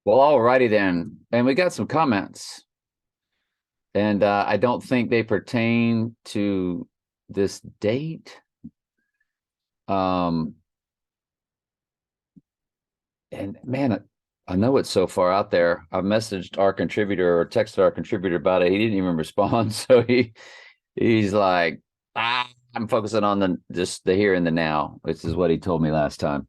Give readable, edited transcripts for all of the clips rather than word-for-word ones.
Well, alrighty then. And we got some comments, and I don't think they pertain to this date. Um, and man, I know it's so far out there. I messaged our contributor or texted our contributor about it. He didn't even respond. So he's like, I'm focusing on the just the here and the now, which is what he told me last time.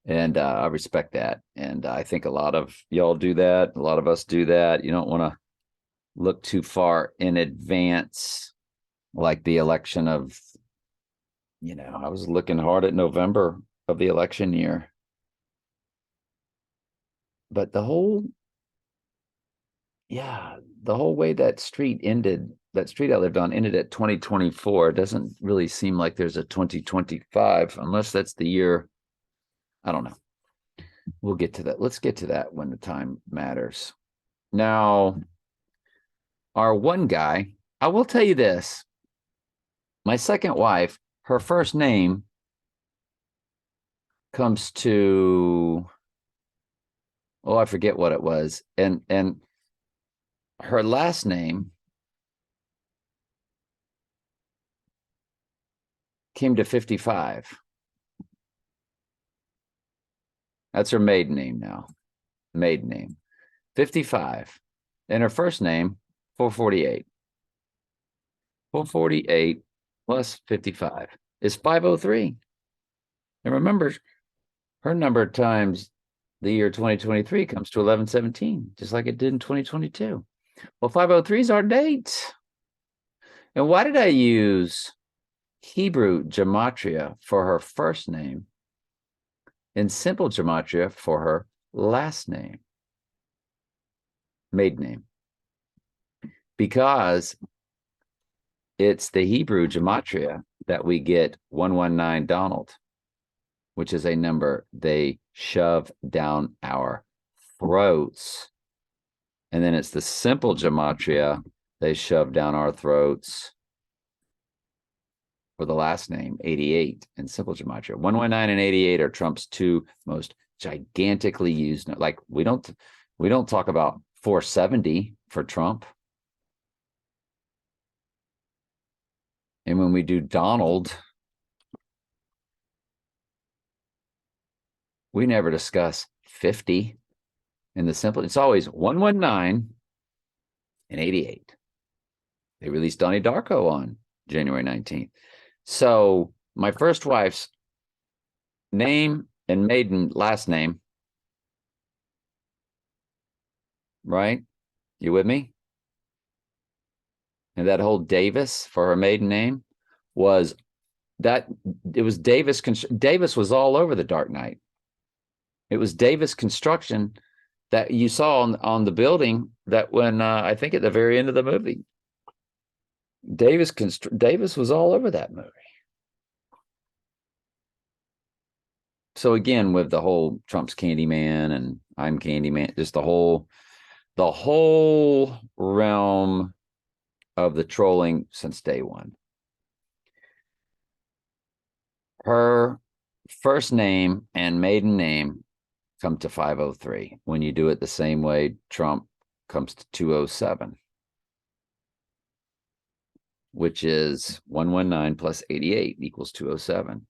And I respect that. And I think a lot of y'all do that. A lot of us do that. You don't want to look too far in advance, like the election of, I was looking hard at November of the election year. But the whole way that street ended, that street I lived on ended at 2024. It doesn't really seem like there's a 2025, unless that's the year. I don't know. We'll get to that. Let's get to that when the time matters. Now, our one guy, I will tell you this. My second wife, her first name comes to, oh, I forget what it was. And her last name came to 55. That's her maiden name now. Maiden name. 55. And her first name, 448. 448 plus 55 is 503. And remember, her number times the year 2023 comes to 1117, just like it did in 2022. Well, 503 is our date. And why did I use Hebrew gematria for her first name and simple gematria for her last name, maiden name? Because it's the Hebrew gematria that we get 119 Donald, which is a number they shove down our throats. And then it's the simple gematria they shove down our throats for the last name, 88 in simple gematria. 119 and 88 are Trump's two most gigantically used. Like we don't talk about 470 for Trump. And when we do Donald, we never discuss 50 in the simple. It's always 119 and 88. They released Donnie Darko on January 19th. So my first wife's name and maiden last name, right? You with me? And that whole Davis for her maiden name was that it was Davis. Davis was all over the Dark Knight. It was Davis construction that you saw on the building that when I think at the very end of the movie, Davis was all over that movie. So again, with the whole Trump's Candyman and I'm Candyman, just the whole realm of the trolling since day one. Her first name and maiden name come to 503. When you do it the same way, Trump comes to 207, which is 119 plus 88 equals 207.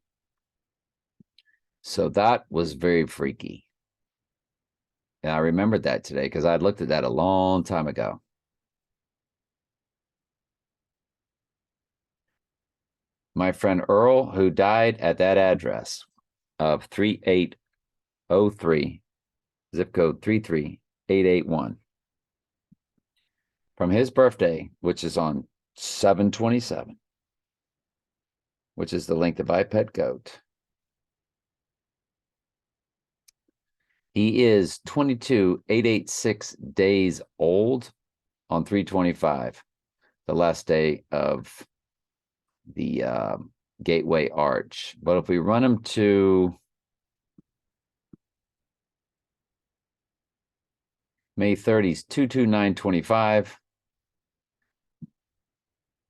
So that was very freaky. And I remembered that today because I looked at that a long time ago. My friend Earl, who died at that address of 3803, zip code 33881, from his birthday, which is on 7/27, which is the length of iPad goat. He is 22,886 days old on 3/25, the last day of the Gateway Arch. But if we run him to May 30th, 22925,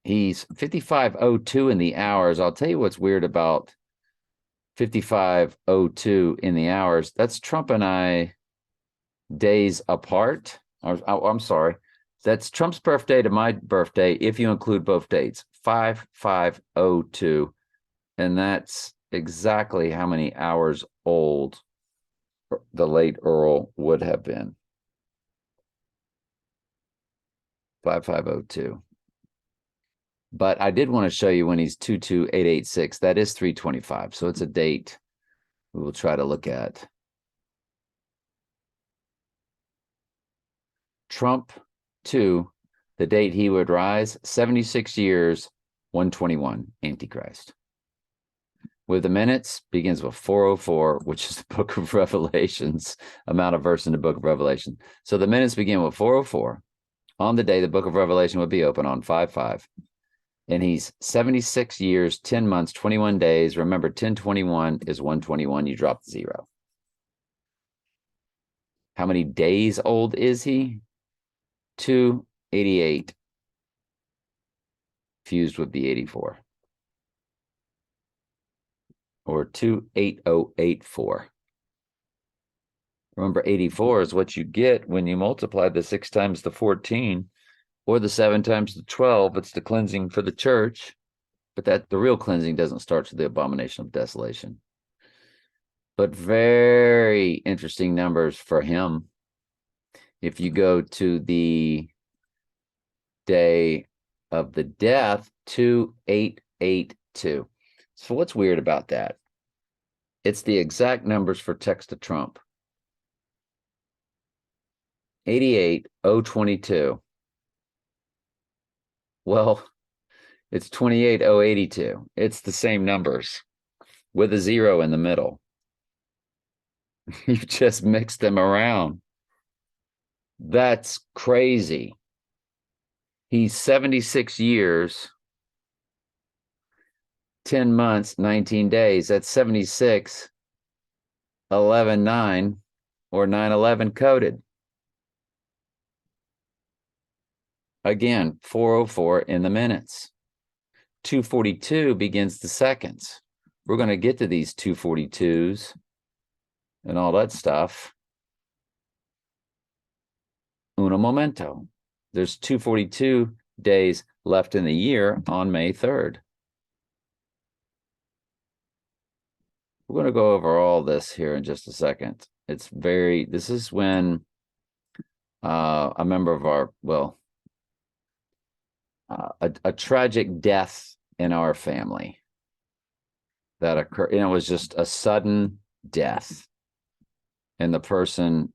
he's 5502 in the hours. I'll tell you what's weird about 5502 in the hours. That's Trump and I days apart. I'm sorry. That's Trump's birthday to my birthday, if you include both dates. 5502. And that's exactly how many hours old the late Earl would have been. 5502. But I did want to show you when he's 22886. That is 325. So it's a date we will try to look at. Trump 2, the date he would rise, 76 years, 121, Antichrist. With the minutes, begins with 404, which is the book of Revelations, amount of verse in the book of Revelation. So the minutes begin with 404. On the day the book of Revelation would be open on 5/5. And he's 76 years, 10 months, 21 days. Remember, 1021 is 121. You drop the 0. How many days old is he? 288 fused with the 84. Or 28084. Remember, 84 is what you get when you multiply the 6 times the 14 or the 7 times the 12. It's the cleansing for the church, but that the real cleansing doesn't start to the abomination of desolation. But very interesting numbers for him. If you go to the day of the death, 2882. So what's weird about that? It's the exact numbers for text to Trump. 88022. Well, it's 28082. It's the same numbers with a 0 in the middle. You just mix them around. That's crazy. He's 76 years, 10 months, 19 days. That's 76, 11, 9, or 9/11 coded. Again, 404 in the minutes. 242 begins the seconds. We're going to get to these 242s and all that stuff. Uno momento. There's 242 days left in the year on May 3rd. We're going to go over all this here in just a second. This is when a member of our, a tragic death in our family that occurred. It was just a sudden death. And the person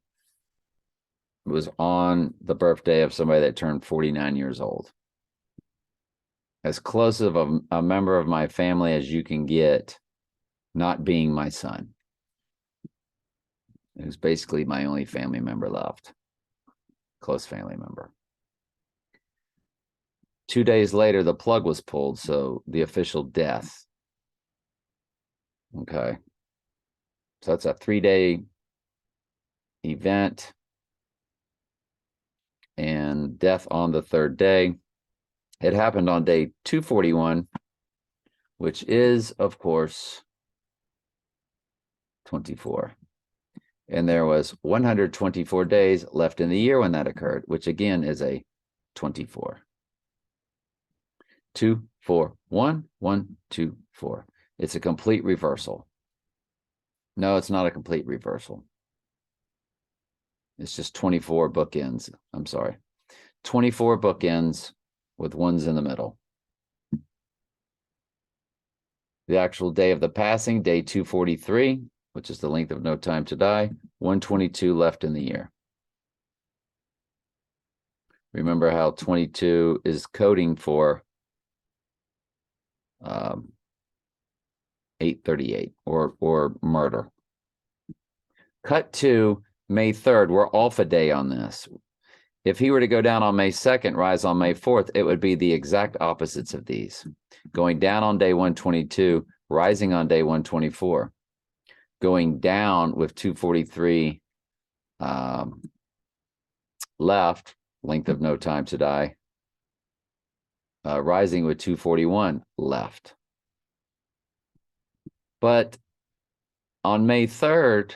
was on the birthday of somebody that turned 49 years old. As close of a member of my family as you can get, not being my son. It was basically my only family member left. Close family member. 2 days later, the plug was pulled, so the official death. Okay. So that's a 3-day event. And death on the 3rd day. It happened on day 241, which is, of course, 24. And there was 124 days left in the year when that occurred, which again is a 24. 2, 4, 1, 1, 2, 4. It's a complete reversal. No, it's not a complete reversal. It's just 24 bookends. I'm sorry. 24 bookends with ones in the middle. The actual day of the passing, day 243, which is the length of no time to die, 122 left in the year. Remember how 22 is coding for 838 or murder. Cut to May 3rd. We're off a day on this. If he were to go down on May 2nd, rise on May 4th, it would be the exact opposites of these. Going down on day 122, rising on day 124. Going down with 243 left, length of no time to die. Rising with 241 left. But on May 3rd,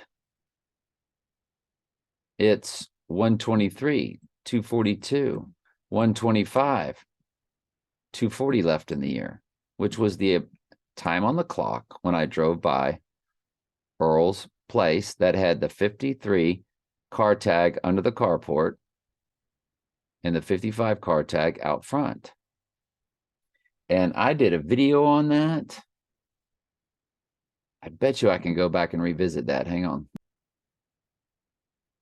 It's 123, 242, 125, 240 left in the year, which was the time on the clock when I drove by Earl's place that had the 53 car tag under the carport and the 55 car tag out front. And I did a video on that. I bet you I can go back and revisit that. Hang on.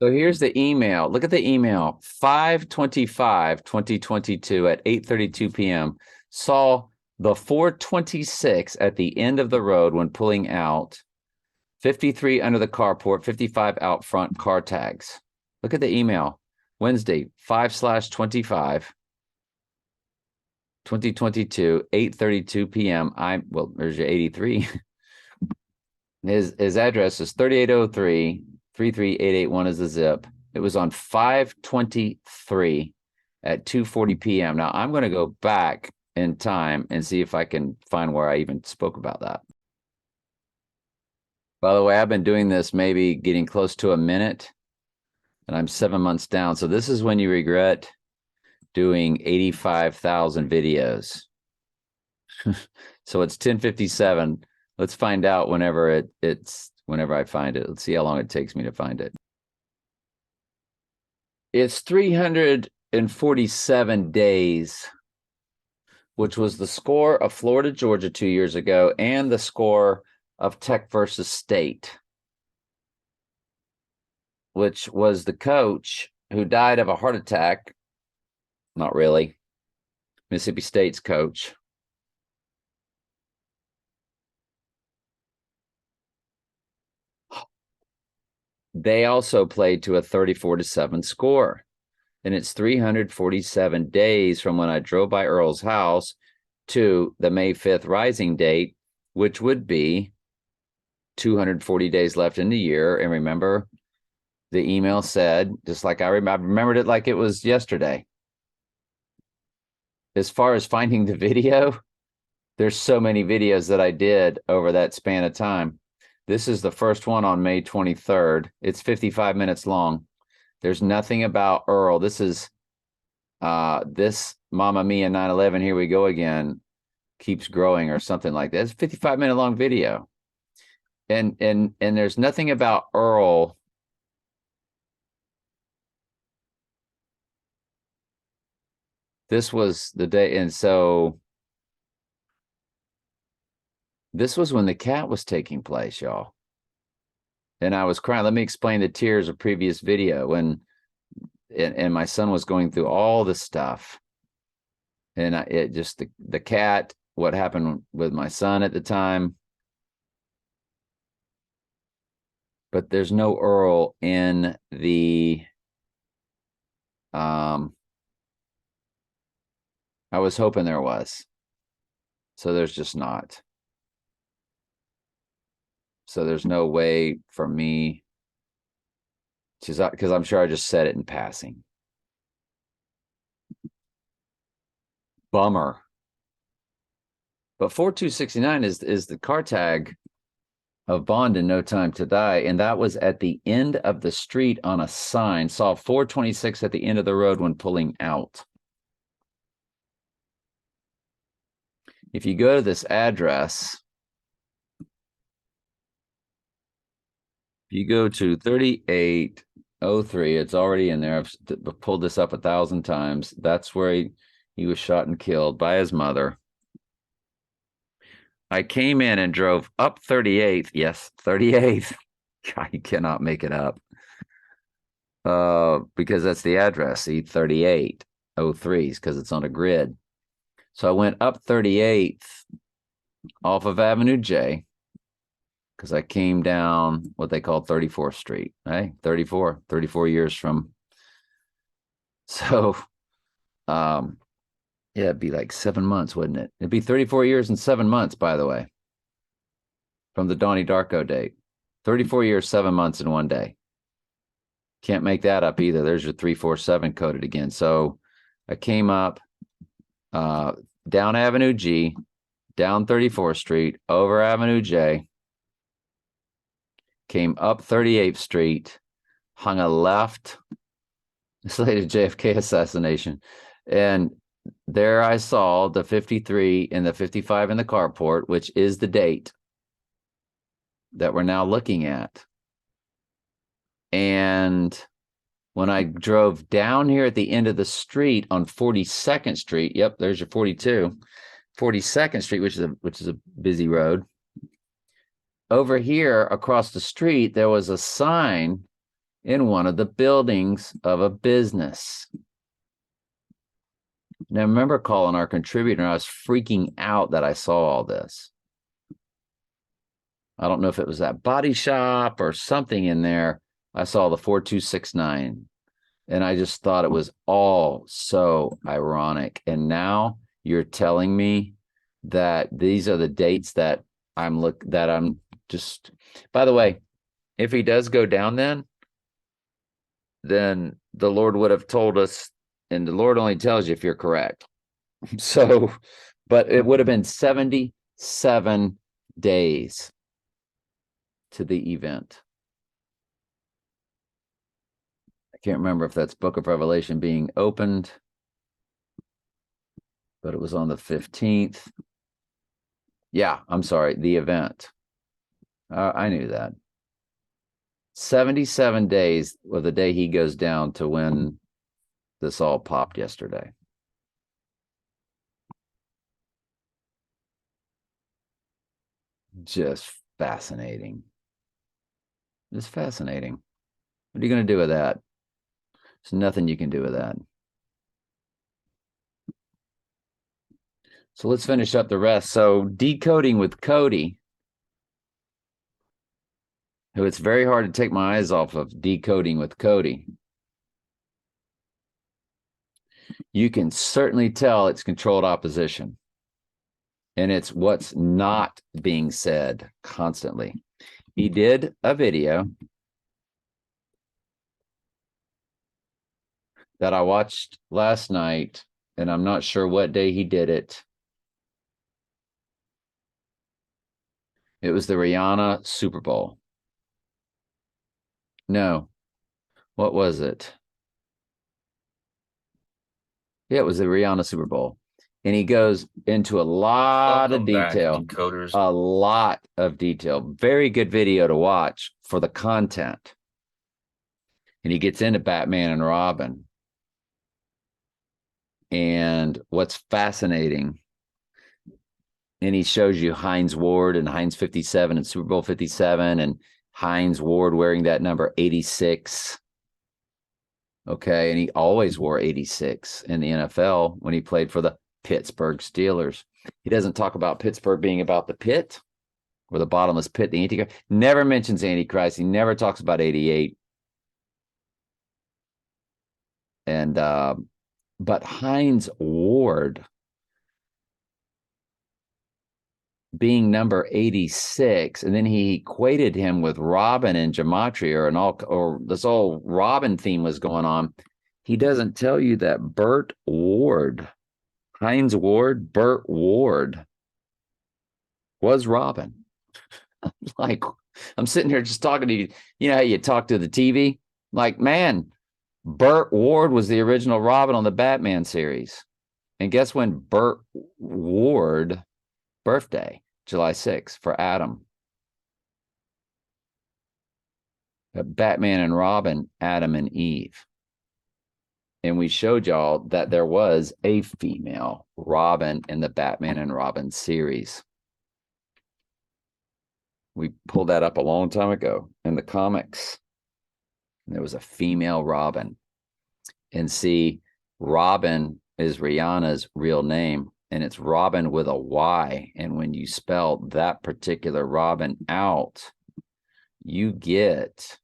So here's the email. Look at the email. 5/25/2022 at 8:32 p.m. Saw the 426 at the end of the road when pulling out. 53 under the carport, 55 out front car tags. Look at the email. Wednesday, 5/25, 2022, 8:32 p.m. Well, there's your 83. His address is 3803 33881 is the zip. It was on 5/23 at 2:40 p.m. Now I'm going to go back in time and see if I can find where I even spoke about that. By the way, I've been doing this maybe getting close to a minute, and I'm 7 months down. So this is when you regret doing 85,000 videos. So it's 10:57. Let's find out whenever whenever I find it. Let's see how long it takes me to find it. It's 347 days, which was the score of Florida, Georgia 2 years ago, and the score of Tech versus State, which was the coach who died of a heart attack. Not really. Mississippi State's coach. They also played to a 34-7 score. And it's 347 days from when I drove by Earl's house to the May 5th rising date, which would be 240 days left in the year. And remember, the email said, just like I remembered it like it was yesterday. As far as finding the video, there's so many videos that I did over that span of time. This is the first one on May 23rd. It's 55 minutes long. There's nothing about Earl. This is this Mamma Mia 9/11, here we go again, keeps growing or something like that. It's a 55-minute long video. And there's nothing about Earl. This was the day, and so this was when the cat was taking place, y'all. And I was crying. Let me explain the tears of previous video when and my son was going through all the stuff. And it just the cat, what happened with my son at the time. But there's no Earl in the I was hoping there was. So there's just not. So there's no way for me to, because I'm sure I just said it in passing. Bummer. But 4269 is the car tag of Bond in No Time to Die, and that was at the end of the street on a sign. Saw 426 at the end of the road when pulling out. If you go to this address, you go to 3803, it's already in there. I've pulled this up 1,000 times. That's where he was shot and killed by his mother. I came in and drove up 38th. Yes, 38th. God, you cannot make it up. Because that's the address, see, 3803s, because it's on a grid. So I went up 38th off of Avenue J, because I came down what they call 34th Street, right? 34 years from. So, yeah, it'd be like 7 months, wouldn't it? It'd be 34 years and 7 months, by the way, from the Donnie Darko date. 34 years, 7 months in one day. Can't make that up either. There's your 347 coded again. So I came up down Avenue G, down 34th Street, over Avenue J, came up 38th Street, hung a left. It's later JFK assassination. And there I saw the 53 and the 55 in the carport, which is the date that we're now looking at. And when I drove down here at the end of the street on 42nd Street, yep, there's your 42, 42nd Street, which is a busy road. Over here across the street, there was a sign in one of the buildings of a business. Now, I remember calling our contributor, and I was freaking out that I saw all this. I don't know if it was that body shop or something in there. I saw the 4269, and I just thought it was all so ironic. And now you're telling me that these are the dates that I'm just, by the way, if he does go down, then the Lord would have told us, and the Lord only tells you if you're correct. So, but it would have been 77 days to the event. I can't remember if that's Book of Revelation being opened, but it was on the 15th. Yeah, I'm sorry, the event. I knew that. 77 days was the day he goes down to when this all popped yesterday. Just fascinating. Just fascinating. What are you going to do with that? There's nothing you can do with that. So let's finish up the rest. So decoding with Kodi, who it's very hard to take my eyes off of decoding with Kodi. You can certainly tell it's controlled opposition. And it's what's not being said constantly. He did a video that I watched last night, and I'm not sure what day he did it. It was the Rihanna Super Bowl. No, what was it? Yeah, it was the Rihanna Super Bowl. And he goes into a lot of detail, a lot of detail. Very good video to watch for the content. And he gets into Batman and Robin. And what's fascinating, and he shows you Hines Ward and Hines 57 and Super Bowl 57 and Hines Ward wearing that number 86. Okay, and he always wore 86 in the NFL when he played for the Pittsburgh Steelers. He doesn't talk about Pittsburgh being about the pit or the bottomless pit, the Antichrist. Never mentions Antichrist. He never talks about 88. And but Hines Ward being number 86, and then he equated him with Robin and gematria, or this whole Robin theme was going on. He doesn't tell you that Burt Ward, Hines Ward, Burt Ward was Robin. Like, I'm sitting here just talking to you. You know how you talk to the TV? Like, man, Burt Ward was the original Robin on the Batman series. And guess when Burt Ward birthday? July 6th for Adam. Batman and Robin, Adam and Eve. And we showed y'all that there was a female Robin in the Batman and Robin series. We pulled that up a long time ago in the comics. And there was a female Robin. And see, Robin is Rihanna's real name. And it's Robin with a Y. And when you spell that particular Robin out, you get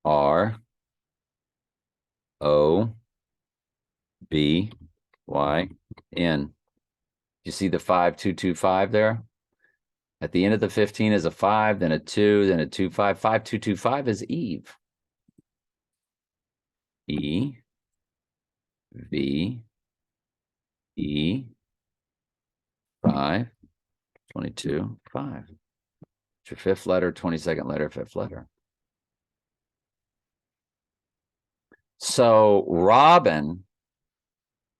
ROBYN. You see the 5225 there? At the end of the 15 is a 5, then a 2, then a 25. 5225 is Eve. E V E 5 22 5. It's your fifth letter, 22nd letter, fifth letter. So Robin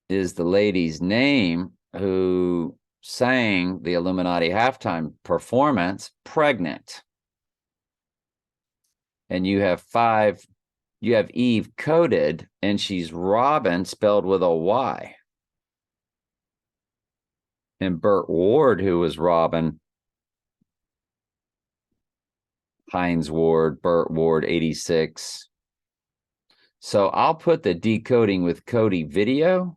is the lady's name who sang the Illuminati halftime performance, Pregnant. And you have Eve coded, and she's Robin spelled with a Y. And Burt Ward, who was Robin, Hines Ward, Burt Ward, 86. So I'll put the Decoding with Kodi video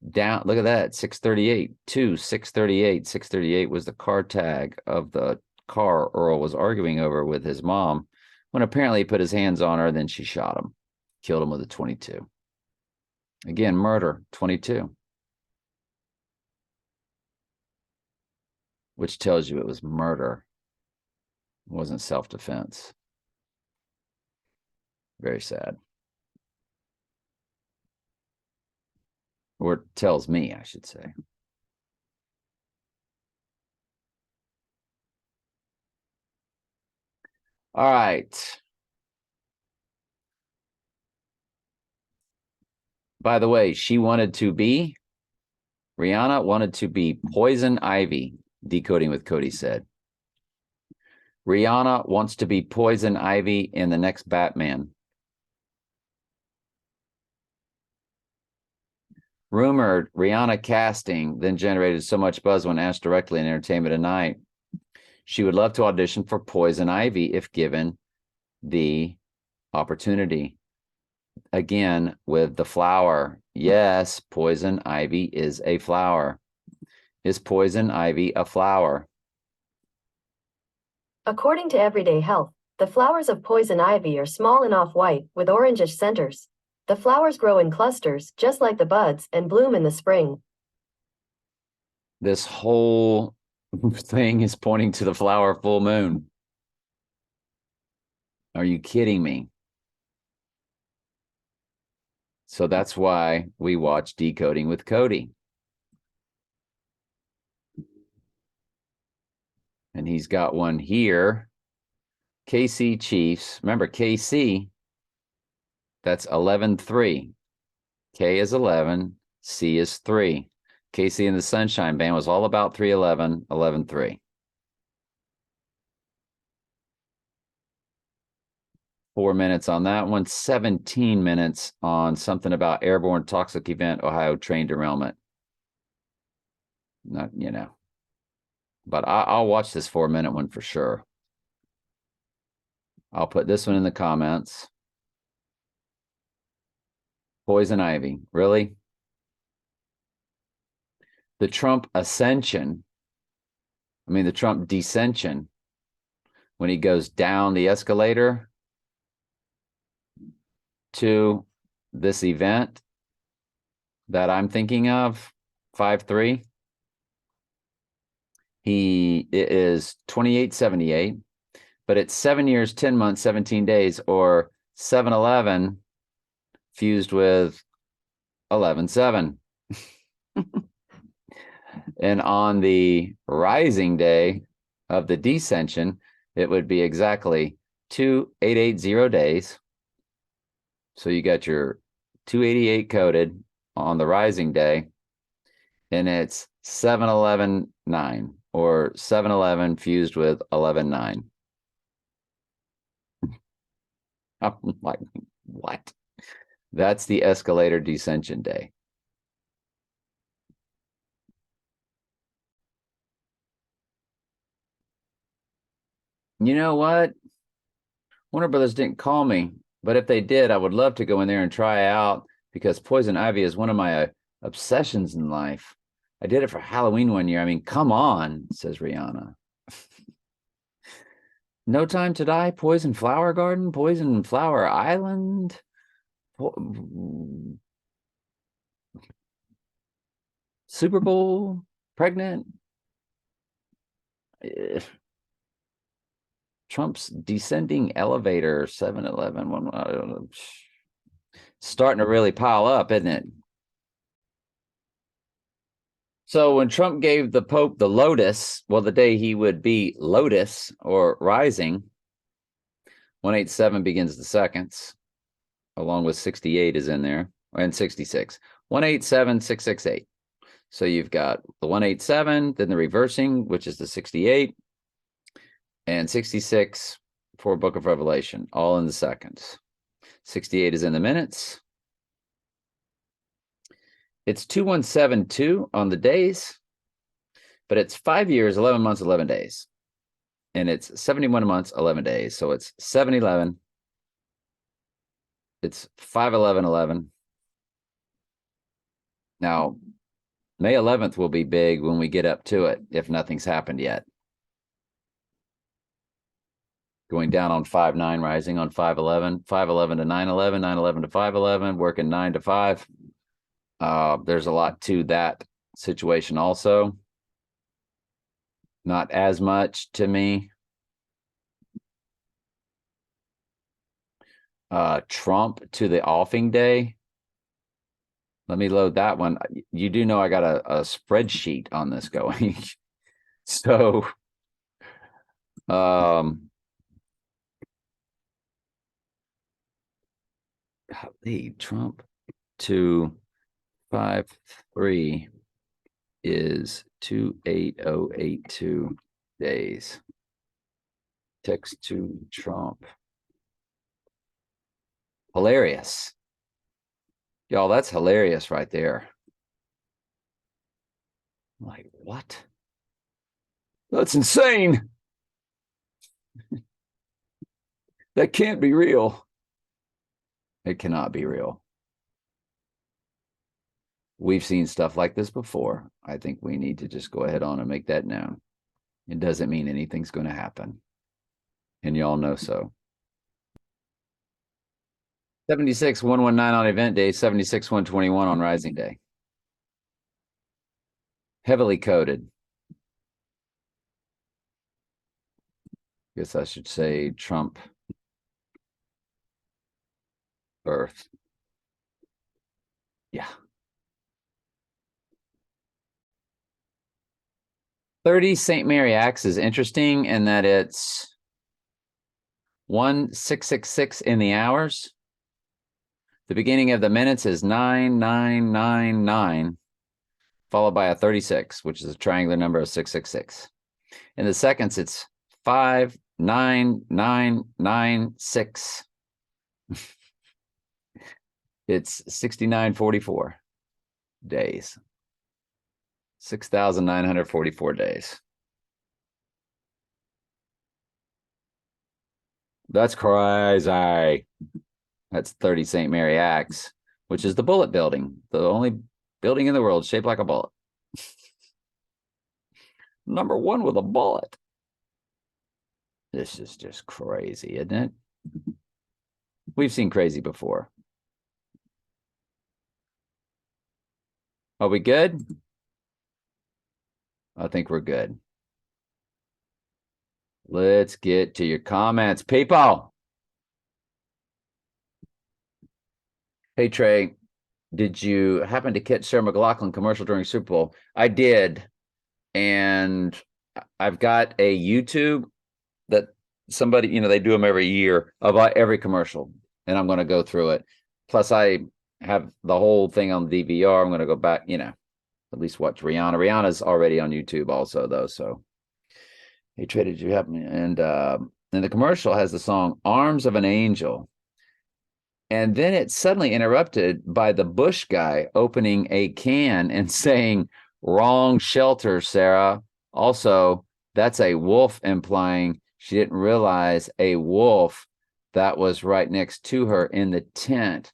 down. Look at that, 638, 638. 638 was the car tag of the car Earl was arguing over with his mom, when apparently he put his hands on her, then she shot him, killed him with a 22. Again, murder, 22. Which tells you it was murder. It wasn't self-defense. Very sad. Or it tells me, I should say. All right. By the way, Rihanna wanted to be Poison Ivy, Decoding with Kodi said. Rihanna wants to be Poison Ivy in the next Batman. Rumored Rihanna casting then generated so much buzz when asked directly in Entertainment Tonight. She would love to audition for Poison Ivy if given the opportunity. Again, with the flower. Yes, Poison Ivy is a flower. Is Poison Ivy a flower? According to Everyday Health, the flowers of poison ivy are small and off-white with orangish centers. The flowers grow in clusters, just like the buds, and bloom in the spring. This whole thing is pointing to the flower full moon. Are you kidding me? So that's why we watch Decoding with Kodi. And he's got one here. KC Chiefs. Remember, KC, that's 11-3. K is 11, C is 3. KC and the Sunshine Band was all about 3-11, 11-3. 4 minutes on that one, 17 minutes on something about airborne toxic event, Ohio train derailment. Not, but I'll watch this 4-minute one for sure. I'll put this one in the comments. Poison Ivy, really? The Trump ascension, the Trump descension, when he goes down the escalator to this event that I'm thinking of, 5-3. It is 2878, but it's 7 years, 10 months, 17 days, or 7-11 fused with 11-7. And on the rising day of the descension, it would be exactly 2880 days. So you got your 288 coded on the rising day, and it's 7-11-9, or 7-11 fused with 11-9. I'm like, what? That's the escalator descension day. You know what? Warner Brothers didn't call me, but if they did, I would love to go in there and try out, because Poison Ivy is one of my obsessions in life. I did it for Halloween one year. Come on, says Rihanna. No Time to Die, Poison Flower Garden, Poison Flower Island. Super Bowl, Pregnant. Trump's descending elevator, 7-11. Starting to really pile up, isn't it? So when Trump gave the Pope the Lotus, well, the day he would be Lotus or rising, 187 begins the seconds. along with 68 is in there, and 66. 187668. So you've got the 187, then the reversing, which is the 68, and 66 for Book of Revelation, all in the seconds. 68 is in the minutes. It's 2172 on the days, but it's 5 years, 11 months, 11 days. And it's 71 months, 11 days. So it's 711. It's 51111. Now, May 11th will be big when we get up to it, if nothing's happened yet. Going down on 5-9, rising on 5-11, 5-11 to 9-11, 9-11 to 5-11, working 9 to 5. There's a lot to that situation also. Not as much to me. Trump to the offing day. Let me load that one. You do know I got a spreadsheet on this going. So, Trump to 5-3 is 28082 days. Text to Trump. Hilarious. Y'all, that's hilarious right there. I'm like, what? That's insane. That can't be real. It cannot be real. We've seen stuff like this before. I think we need to just go ahead on and make that known. It doesn't mean anything's going to happen. And y'all know so. 76-119 on event day, 76-121 on rising day. Heavily coded. Guess I should say Trump birth. Yeah. 30 St. Mary Acts is interesting in that it's 1666 in the hours. The beginning of the minutes is 9999, followed by a 36, which is a triangular number of 666. In the seconds, it's 59996. It's 6944 days. 6,944 days. That's crazy. That's 30 St. Mary Acts, which is the bullet building, the only building in the world shaped like a bullet. Number one with a bullet. This is just crazy, isn't it? We've seen crazy before. Are we good? I think we're good. Let's get to your comments, people. Hey, Trey, did you happen to catch Sarah McLachlan commercial during Super Bowl? I did. And I've got a YouTube that somebody, they do them every year about every commercial. And I'm going to go through it. Plus, I have the whole thing on DVR. I'm going to go back, at least watch Rihanna. Rihanna's already on YouTube also, though. So, hey, Trey, did you have me? And the commercial has the song Arms of an Angel. And then it's suddenly interrupted by the Bush guy opening a can and saying, "Wrong shelter, Sarah. Also, that's a wolf," implying she didn't realize a wolf that was right next to her in the tent.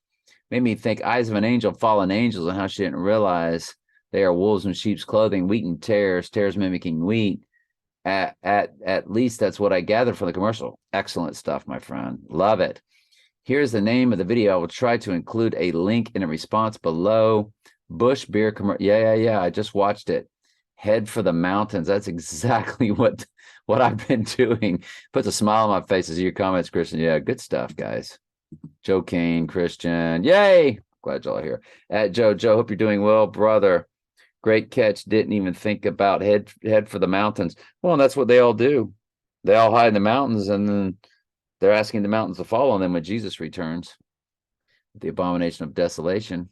Made me think Eyes of an Angel, Fallen Angels, and how she didn't realize they are wolves in sheep's clothing, wheat and tares, tares mimicking wheat. At least that's what I gathered from the commercial. Excellent stuff, my friend. Love it. Here's the name of the video. I will try to include a link in a response below. Bush beer commercial. Yeah. I just watched it. Head for the mountains. That's exactly what I've been doing. Puts a smile on my face as your comments, Christian. Yeah, good stuff, guys. Joe Kane, Christian. Yay. Glad y'all are here. At Joe, hope you're doing well, brother. Great catch. Didn't even think about head for the mountains. Well, and that's what they all do. They all hide in the mountains, and then they're asking the mountains to fall on them when Jesus returns. the abomination of desolation,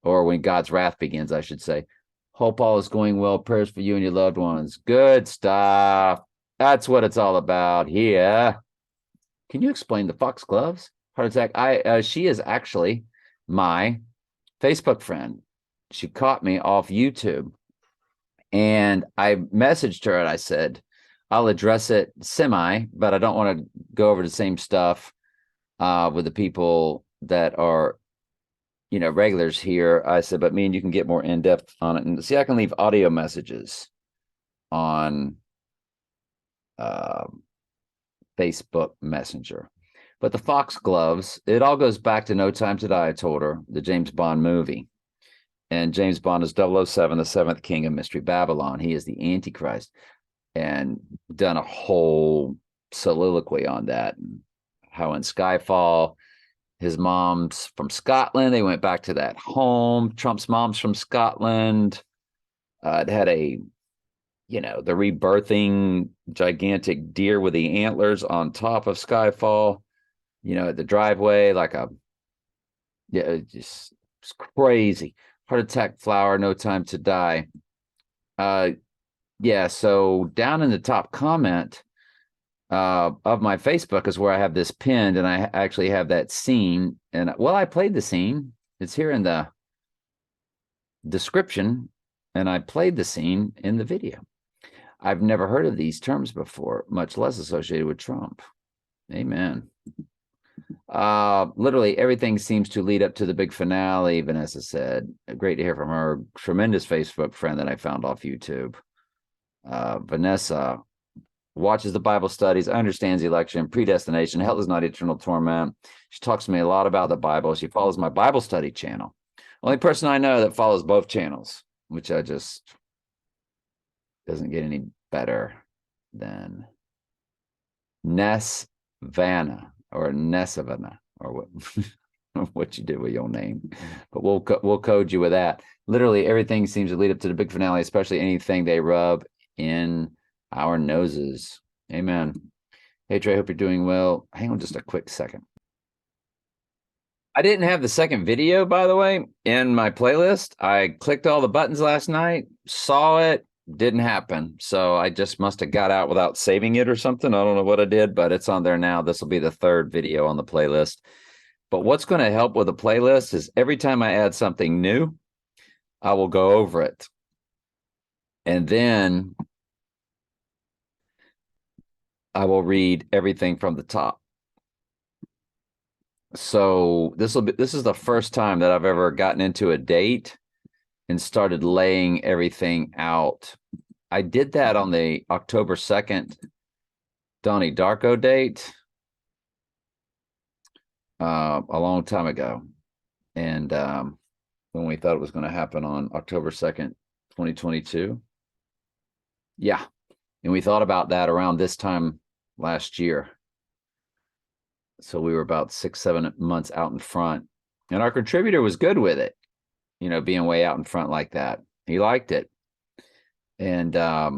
or when God's wrath begins, I should say. Hope all is going well. Prayers for you and your loved ones. Good stuff. That's what it's all about here. Can you explain the foxgloves? Heart attack. She is actually my Facebook friend. She caught me off YouTube, and I messaged her and I said, I'll address it semi, but I don't want to go over the same stuff with the people that are, regulars here. I said, but me and you can get more in depth on it. And see, I can leave audio messages on Facebook Messenger. But the foxgloves, it all goes back to No Time to Die, I told her, the James Bond movie. And James Bond is 007, the seventh king of Mystery Babylon. He is the Antichrist, and done a whole soliloquy on that. How in Skyfall, his mom's from Scotland. They went back to that home. Trump's mom's from Scotland. It had the rebirthing gigantic deer with the antlers on top of Skyfall, the driveway, it's crazy. Heart attack flower, no time to die. So down in the top comment of my Facebook is where I have this pinned, and I actually have that scene. And I played the scene. It's here in the description, and I played the scene in the video. I've never heard of these terms before, much less associated with Trump. Amen. Literally everything seems to lead up to the big finale, Vanessa said. Great to hear from her. Tremendous Facebook friend that I found off YouTube. Vanessa watches the Bible studies, understands election, predestination, hell is not eternal torment. She talks to me a lot about the Bible. She follows my Bible study channel. Only person I know that follows both channels, which I just doesn't get any better than Nesvana or Nesavana or what what you did with your name. But we'll code you with that. Literally everything seems to lead up to the big finale, especially anything they rub in our noses. Amen. Hey Trey, hope you're doing well. Hang on just a quick second. I didn't have the second video, by the way, in my playlist. I clicked all the buttons last night, saw it, didn't happen. So I just must have got out without saving it or something. I don't know what I did, but it's on there now. This will be the third video on the playlist. But what's going to help with the playlist is every time I add something new, I will go over it. And then I will read everything from the top. So this is the first time that I've ever gotten into a date and started laying everything out. I did that on the October 2nd Donnie Darko date a long time ago. And when we thought it was going to happen on October 2nd, 2022. Yeah. And we thought about that around this time last year. So we were about 6-7 months out in front, and our contributor was good with it, being way out in front like that. He liked it. And I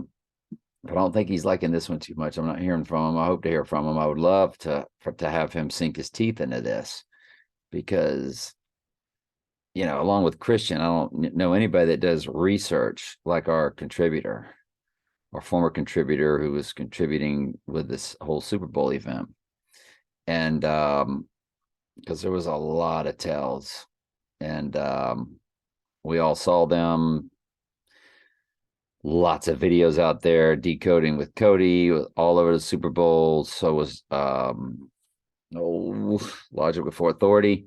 don't think he's liking this one too much. I'm not hearing from him. I hope to hear from him. I would love to have him sink his teeth into this, because along with Christian, I don't know anybody that does research like our contributor, our former contributor who was contributing with this whole Super Bowl event. And because there was a lot of tells, and we all saw them. Lots of videos out there, Decoding with Kodi, all over the Super Bowl. So was Logic Before Authority.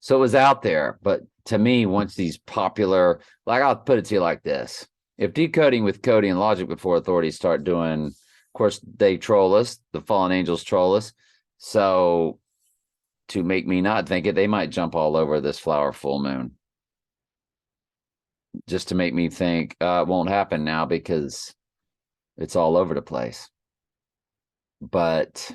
So it was out there. But to me, once these popular, I'll put it to you like this: if Decoding with Kodi and Logic Before Authority start doing, of course, they troll us, the fallen angels troll us. So to make me not think it, they might jump all over this flower full moon just to make me think it won't happen now because it's all over the place. But,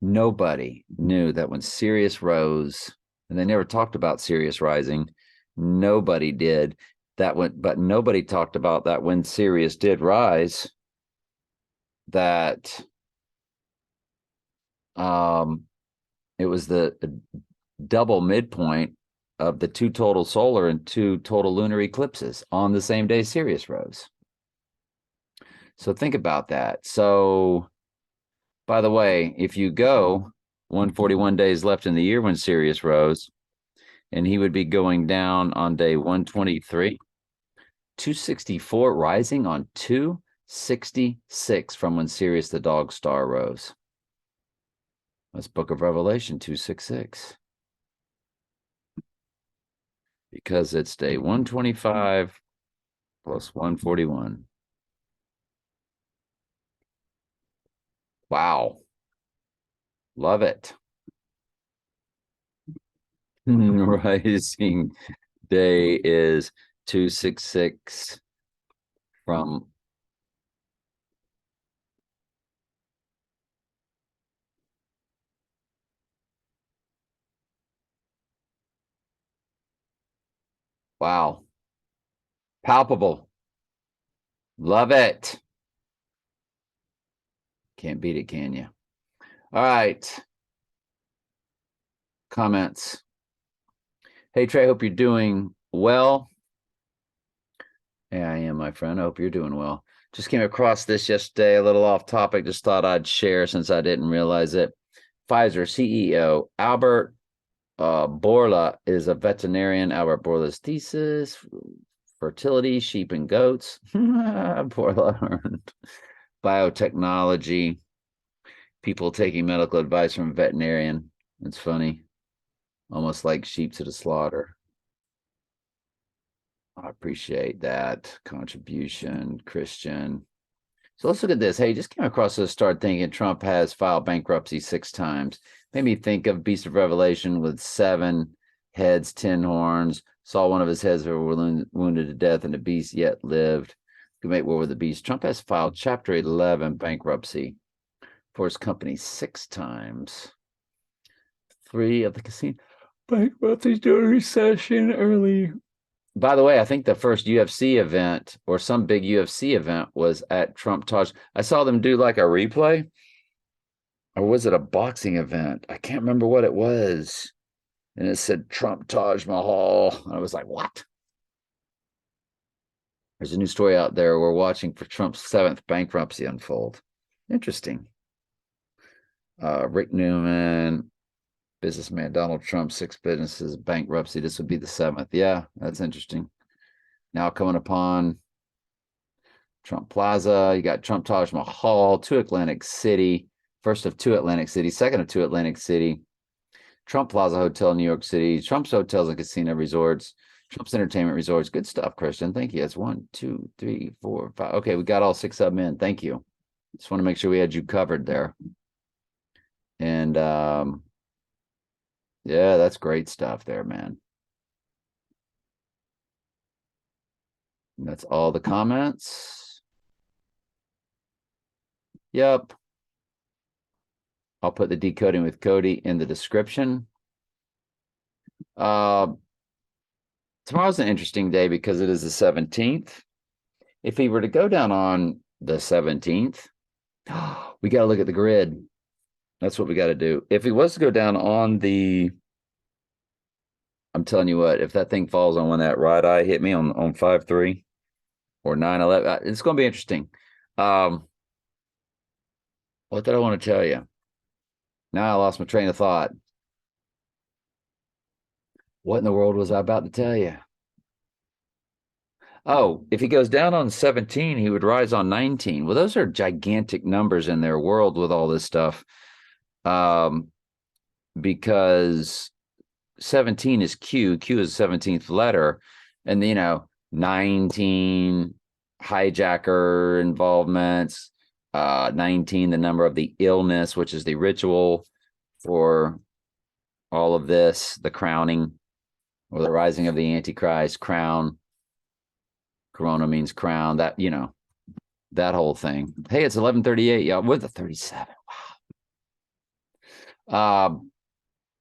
nobody knew that when Sirius rose, and they never talked about Sirius rising. Nobody did that but nobody talked about that when Sirius did rise, that Um, it was the double midpoint of the two total solar and two total lunar eclipses on the same day Sirius rose. So think about that. So, by the way, if you go 141 days left in the year when Sirius rose, and he would be going down on day 123, 264 rising on 266 from when Sirius the dog star rose. That's Book of Revelation 266. Because it's day 125 plus 141. Wow. Love it. Rising day is 266 from wow. Palpable. Love it. Can't beat it, can you? All right. Comments. Hey, Trey, hope you're doing well. Yeah, I am, my friend. I hope you're doing well. Just came across this yesterday, a little off topic. Just thought I'd share since I didn't realize it. Pfizer CEO Albert Bourla is a veterinarian. Albert Bourla's thesis: fertility, sheep and goats. Bourla learned biotechnology. People taking medical advice from a veterinarian. It's funny, almost like sheep to the slaughter. I appreciate that contribution, Christian. So let's look at this. Hey, just came across this, start thinking Trump has filed bankruptcy 6 times. Made me think of Beast of Revelation with 7 heads, 10 horns. Saw one of his heads were wounded to death, and the beast yet lived. Could make war with the beast. Trump has filed Chapter 11 bankruptcy for his company 6 times. 3 of the casino bankruptcies during recession early. By the way, I think the first UFC event or some big UFC event was at Trump Taj. I saw them do like a replay, or was it a boxing event? I can't remember what it was. And it said Trump Taj Mahal. And I was like, what? There's a new story out there. We're watching for Trump's 7th bankruptcy unfold. Interesting. Rick Newman, businessman Donald Trump, 6 businesses, bankruptcy. This would be the 7th. Yeah, that's interesting. Now coming upon Trump Plaza. You got Trump Taj Mahal, 2 Atlantic City, first of 2 Atlantic City, second of 2 Atlantic City. Trump Plaza Hotel, New York City. Trump's hotels and casino resorts. Trump's entertainment resorts. Good stuff, Christian. Thank you. That's 1, 2, 3, 4, 5. Okay, we got all 6 of them in. Thank you. Just want to make sure we had you covered there. And yeah, that's great stuff there, man. And that's all the comments. Yep. I'll put the Decoding with Kodi in the description. Tomorrow's an interesting day because it is the 17th. If he were to go down on the 17th, we got to look at the grid. That's what we got to do. If he was to go down on I'm telling you what, if that thing falls on when that right eye hit me on 5-3 or 9-11, it's going to be interesting. What did I want to tell you? Now I lost my train of thought. What in the world was I about to tell you? Oh, if he goes down on 17, he would rise on 19. Well, those are gigantic numbers in their world with all this stuff. Because 17 is Q. Q is the 17th letter. And, 19 hijacker involvements, 19, the number of the illness, which is the ritual for all of this, the crowning or the rising of the Antichrist, crown. Corona means crown, that, that whole thing. Hey, it's 11:38, y'all, with a 37. Wow.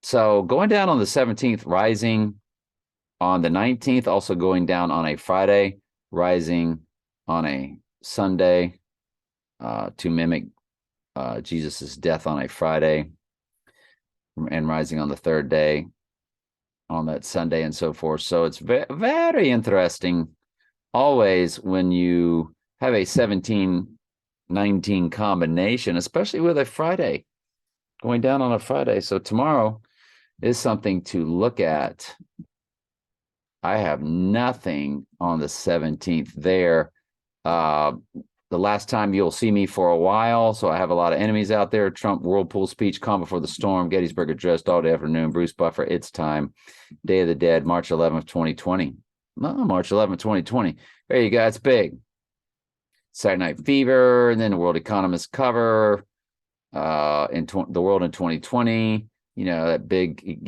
So going down on the 17th, rising on the 19th, also going down on a Friday, rising on a Sunday, to mimic Jesus's death on a Friday. and rising on the third day on that Sunday and so forth. So it's very interesting always when you have a 17-19 combination, especially with a Friday going down on a Friday. So tomorrow is something to look at. I have nothing on the 17th there. Uh, the last time you'll see me for a while, so I have a lot of enemies out there. Trump whirlpool speech, calm before the storm, Gettysburg Address all day afternoon, Bruce Buffer, it's time, Day of the Dead, March 11th, 2020. Oh, March 11th, 2020. There you go, it's big. Saturday Night Fever, and then the World Economist cover, the world in 2020, that big,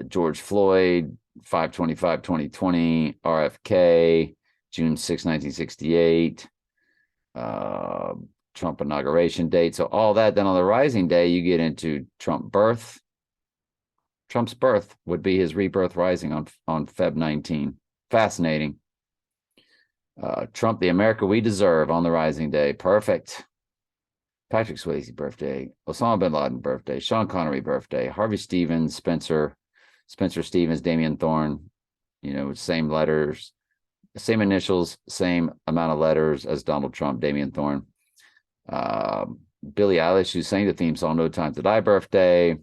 George Floyd, 5/25/2020, RFK, June 6, 1968, Trump inauguration date. So all that. Then on the rising day, you get into Trump's birth would be his rebirth rising on Feb 19. Fascinating. Trump, the America we deserve on the rising day. Perfect. Patrick Swayze birthday, Osama bin Laden birthday, Sean Connery birthday, Harvey Stevens, Spencer Stevens, Damian Thorne, same letters, same initials, same amount of letters as Donald Trump, Damian Thorne. Billie Eilish, who sang the theme song No Time to Die birthday,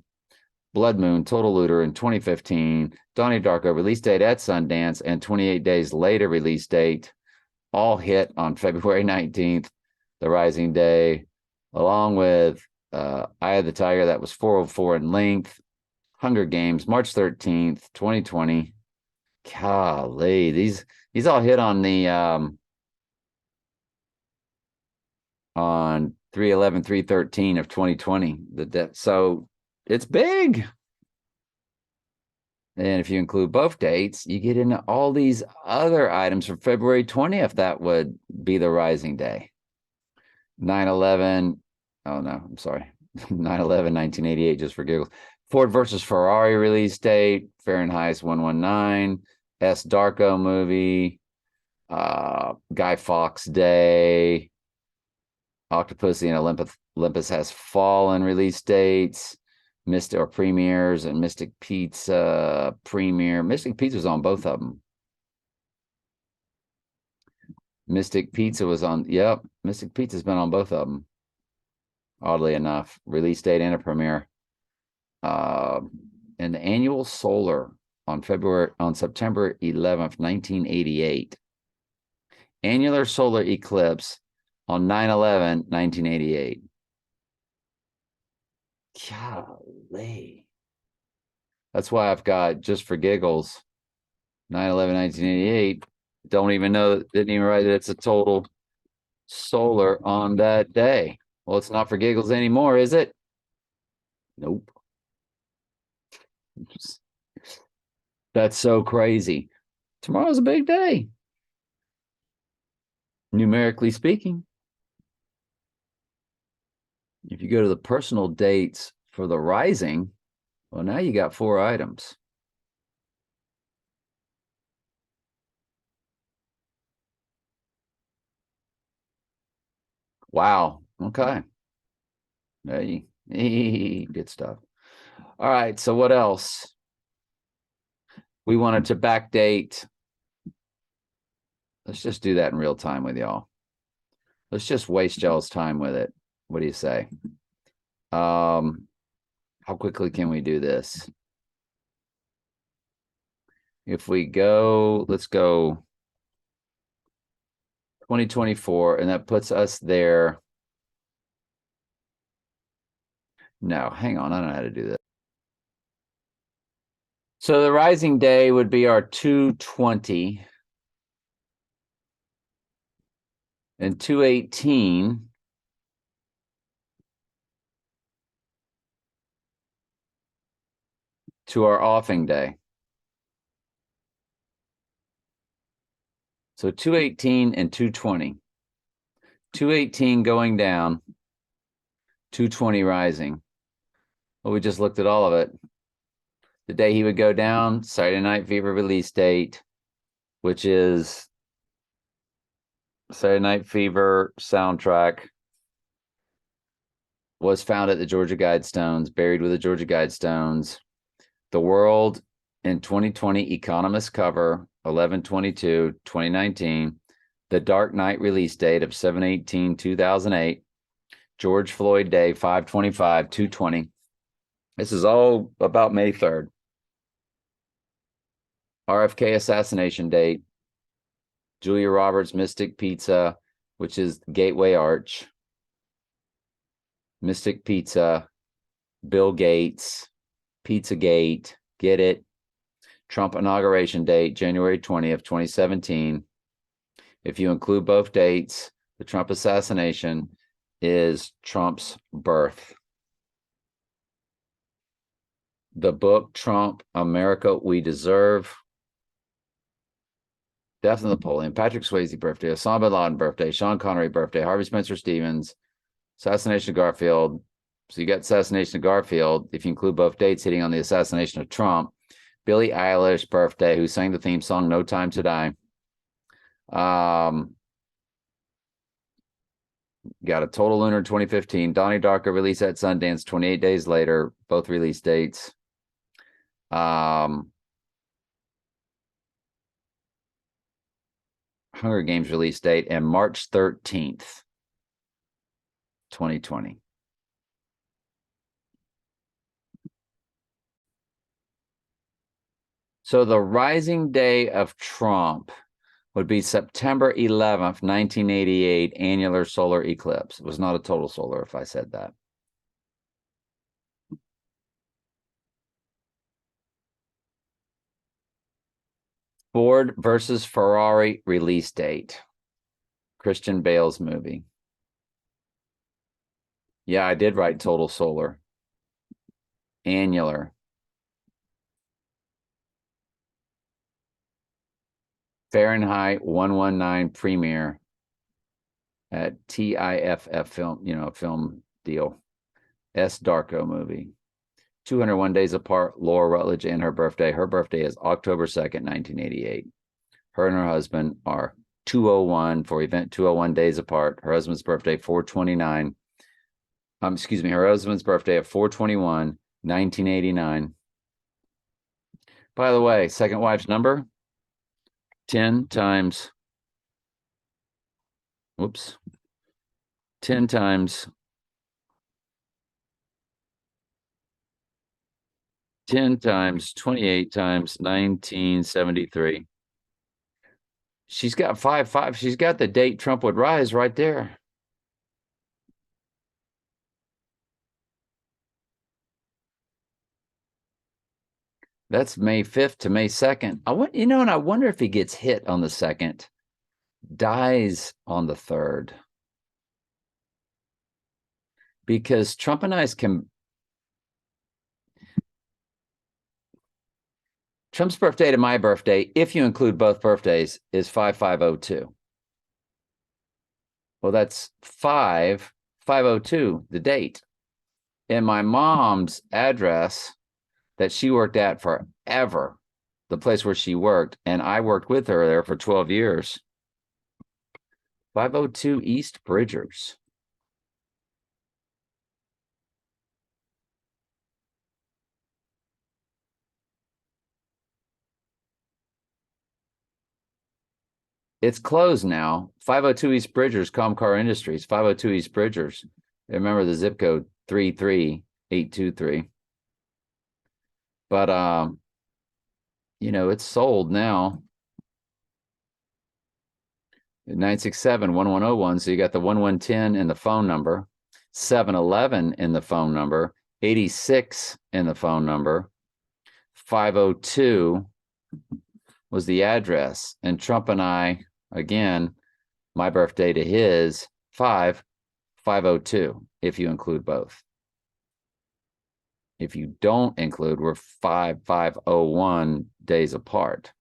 Blood Moon, Total Looter in 2015, Donnie Darko release date at Sundance, and 28 days later release date, all hit on February 19th, the rising day, along with Eye of the Tiger, that was 404 in length, Hunger Games, March 13th, 2020. Golly, these all hit on the on 3/11/3/13 of 2020. So it's big. And if you include both dates, you get into all these other items from February 20th. That would be the rising day. 9/11. Oh no, I'm sorry. 9/11, 1988, just for giggles. Ford versus Ferrari release date, Fahrenheit 119, S. Darko movie, Guy Fawkes Day, Octopussy and Olympus Has Fallen release dates, Mystic premieres, and Mystic Pizza premiere. Mystic Pizza was on both of them. Mystic Pizza was on, yep, Mystic Pizza's been on both of them. Oddly enough, release date and a premiere. And the annual solar on September 11th, 1988. Annular solar eclipse on 9/11, 1988. Golly. That's why I've got, just for giggles, 9/11, 1988. Don't even know, didn't even write that it's a total solar on that day. Well, it's not for giggles anymore, is it? Nope. That's so crazy. Tomorrow's a big day, numerically speaking. If you go to the personal dates for the rising, well, now you got 4 items. Wow. Okay. Hey, good stuff. All right. So what else? We wanted to backdate. Let's just do that in real time with y'all. Let's just waste y'all's time with it. What do you say? How quickly can we do this? If we go, let's go 2024, and that puts us there. No, hang on. I don't know how to do this. So the rising day would be our 220 and 218. To our offing day. So 218 and 220. 218 going down, 220 rising. Well, we just looked at all of it. The day he would go down, Saturday Night Fever release date, which is Saturday Night Fever soundtrack. was found at the Georgia Guidestones, buried with the Georgia Guidestones. The World in 2020 Economist cover, 11/22/2019. The Dark Knight release date of 7/18/2008. George Floyd Day, 5/25/220. This is all about May 3rd. RFK assassination date. Julia Roberts Mystic Pizza, which is Gateway Arch. Mystic Pizza, Bill Gates, Pizzagate, get it. Trump inauguration date, January 20th, 2017. If you include both dates, the Trump assassination is Trump's birth. The book Trump, America We Deserve. Death of Napoleon, Patrick Swayze birthday, Osama bin Laden birthday, Sean Connery birthday, Harvey Spencer Stevens, assassination of Garfield. So you got assassination of Garfield. If you include both dates, hitting on the assassination of Trump. Billie Eilish birthday, who sang the theme song No Time to Die. Got a Total Lunar 2015. Donnie Darko released at Sundance 28 days later, both release dates. Hunger Games release date, and March 13th, 2020. So the rising day of Trump would be September 11th, 1988, annular solar eclipse. It was not a total solar if I said that. Ford versus Ferrari release date. Christian Bale's movie. Yeah, I did write total solar. Annular. Fahrenheit 119 premiere at TIFF film, film deal. S. Darko movie. 201 Days Apart, Laura Rutledge and her birthday. Her birthday is October 2nd, 1988. Her and her husband are 201 for event 201 Days Apart. Her husband's birthday, 4/29. Her husband's birthday of 4/21, 1989. By the way, second wife's number, 10 times 10 times 10 times 28 times 1973. She's got 5/5. She's got the date Trump would rise right there. That's May 5th to May 2nd. And I wonder if he gets hit on the 2nd, dies on the 3rd. Because Trump and I Trump's birthday to my birthday, if you include both birthdays, is 5/5/02. Well, that's 5/5/02, the date. And my mom's address that she worked at forever, the place where she worked, and I worked with her there for 12 years. 502 East Bridgers. It's closed now. 502 East Bridgers, Comcar Industries, 502 East Bridgers. Remember the zip code 33823. But it's sold now. 967-1101. So you got the 1110 in the phone number, 711 in the phone number, 86 in the phone number, 502 was the address. And Trump and I, again, my birthday to his, 5/5/02, if you include both. If you don't include, we're 5/5/01 days apart.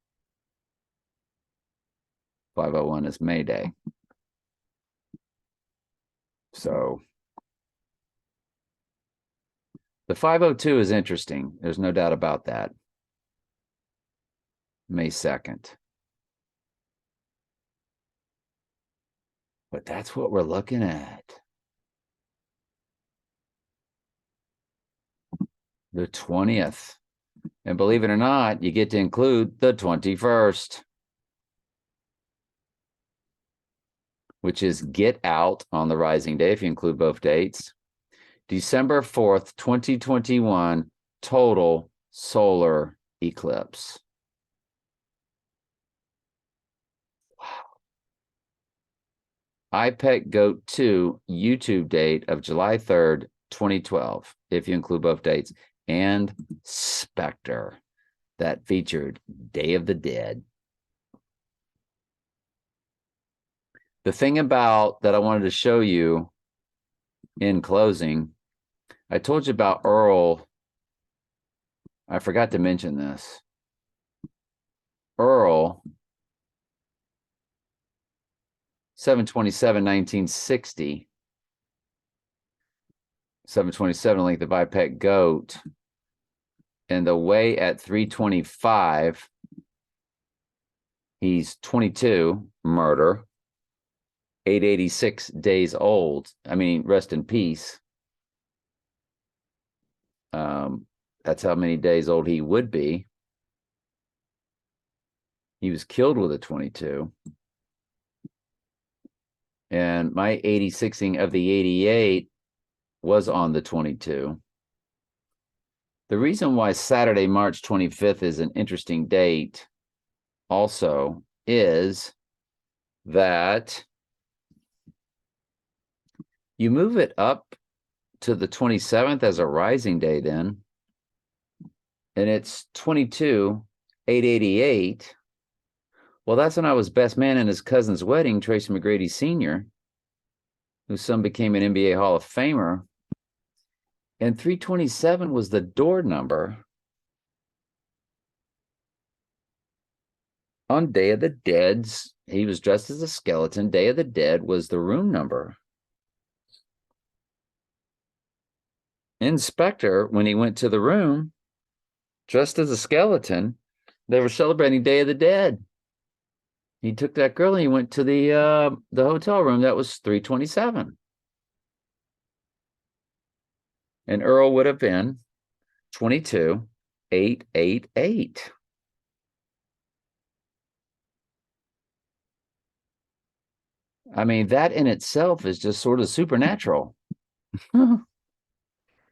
5/01 is May Day. So the 5/02 is interesting. There's no doubt about that. May 2nd. But that's what we're looking at. The 20th. And believe it or not, you get to include the 21st, which is Get Out on the rising day, if you include both dates. December 4th, 2021, total solar eclipse. iPet Goat 2 YouTube date of July 3rd, 2012, if you include both dates, and Spectre that featured Day of the Dead. The thing about that I wanted to show you in closing, I told you about Earl. I forgot to mention this. Earl, 7/27/1960, 7/27 length of iPet Goat, and the way at 325, he's 22, murder, 886 days old. I mean, rest in peace. That's how many days old he would be. He was killed with a 22. And my 86ing of the 88 was on the 22. The reason why Saturday, March 25th is an interesting date also is that you move it up to the 27th as a rising day then, and it's 22/888. Well, that's when I was best man in his cousin's wedding, Tracy McGrady Sr., whose son became an NBA Hall of Famer. And 327 was the door number on Day of the Dead's. He was dressed as a skeleton. Day of the Dead was the room number. Inspector, when he went to the room, dressed as a skeleton, they were celebrating Day of the Dead. He took that girl and he went to the hotel room. That was 327. And Earl would have been 22/888. I mean, that in itself is just sort of supernatural. And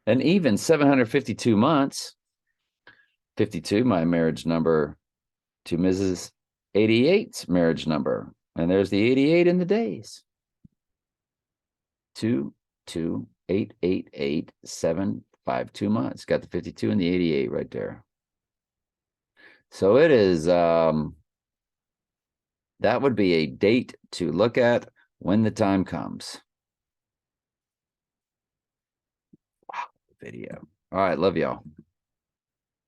even 752 months, 52, my marriage number to Mrs. 88's marriage number. And there's the 88 in the days. 2/2/888/752 months. Got the 52 and the 88 right there. So it is, that would be a date to look at when the time comes. Wow, video. All right, love y'all.